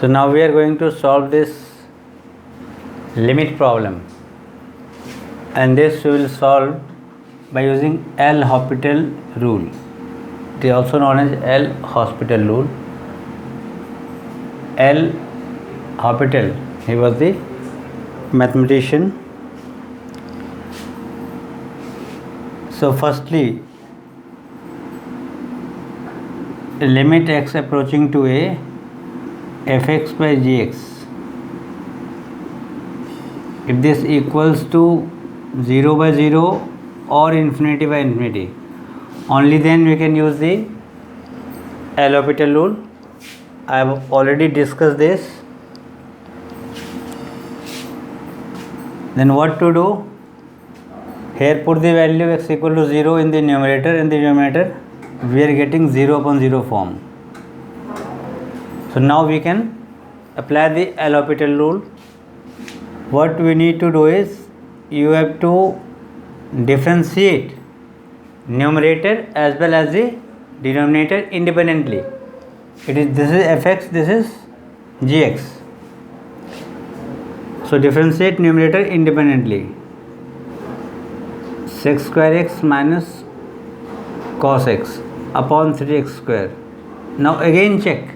So now we are going to solve this limit problem, and this we will solve by using L'Hopital rule. It is also known as L'Hopital rule. L'Hopital, he was the mathematician. So firstly, limit x approaching to a fx by gx, if this equals to 0 by 0 or infinity by infinity, only then we can use the L'Hopital rule. I have already discussed this. Then what to do? Here put the value x equal to 0 in the numerator. In the denominator we are getting 0 upon 0 form. So now we can apply the L'Hopital rule. What we need to do is, you have to differentiate numerator as well as the denominator independently. This is fx, this is gx. So differentiate numerator independently. Sec square x minus cos x upon 3x square. Now again check.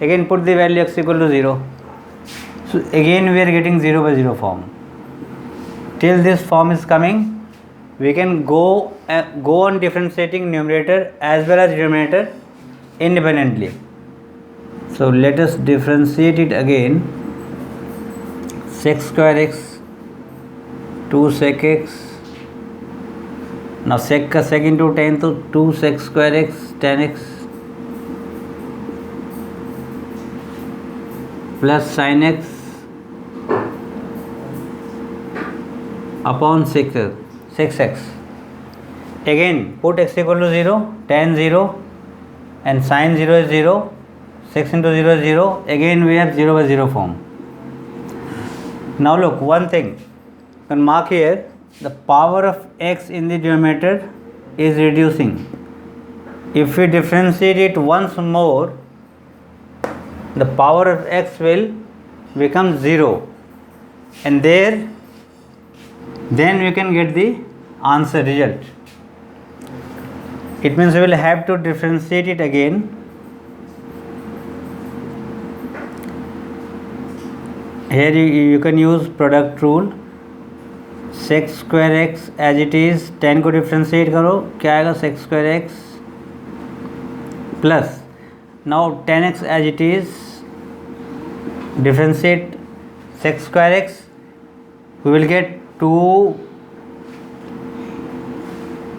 Again put the value x equal to 0. So again we are getting 0 by 0 form. Till this form is coming, we can go on differentiating numerator as well as denominator independently. So let us differentiate it again. Sec square x 2 sec x. Now sec का sec into tan, तो 2 sec square x tan x plus sin x upon 6x. Again put x equal to 0, tan 0 and sin 0 is 0, 6 into 0 is 0. Again we have 0 by 0 form. Now look, one thing, you can mark here, the power of x in the denominator is reducing. If we differentiate it once more, the power of x will become 0, and then we can get the answer result. It means we will have to differentiate it again. Here you can use product rule. Sec square x as it is, tan को differentiate करो, क्या आएगा? Sec square x plus, now tan x as it is, differentiate sec square x, we will get 2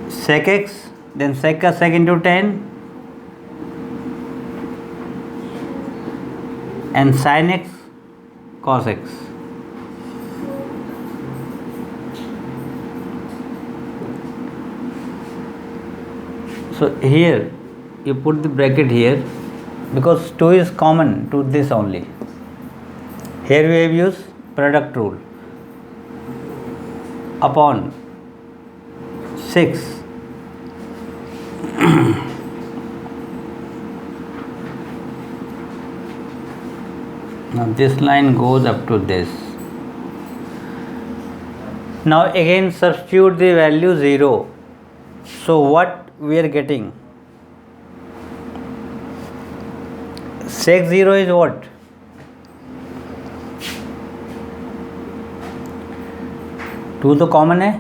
sec x, then sec का sec into tan and sin x cos x. So here you put the bracket here because 2 is common to this only. Here we have used product rule upon 6 now this line goes up to this. Now again substitute the value 0. So what we are getting? Sec 0 is what? 2 तो common है.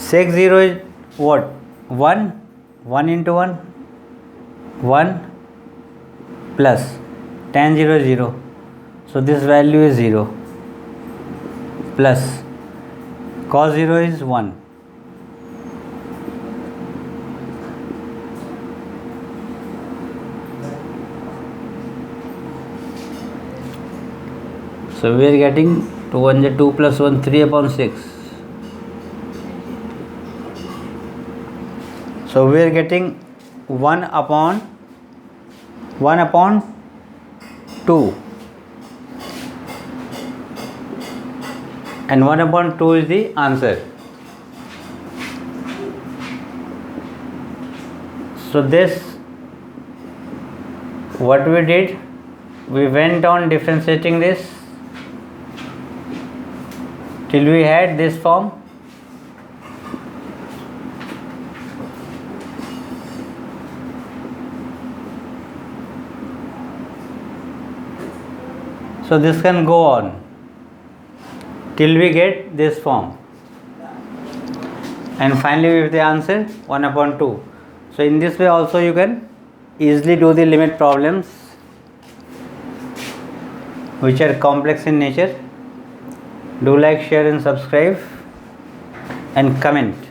Sec 0 is what? 1 into 1 plus tan 0 is 0. So this value is 0 plus cos 0 is 1. So we are getting 2 1 is 2 plus 1 3 upon 6. So we are getting 1 upon 2 and 1 upon 2 is the answer. So this, what we did, we went on differentiating this till we had this form. So this can go on till we get this form, and finally we have the answer 1/2. So in this way also you can easily do the limit problems which are complex in nature. Do like, share and subscribe and comment.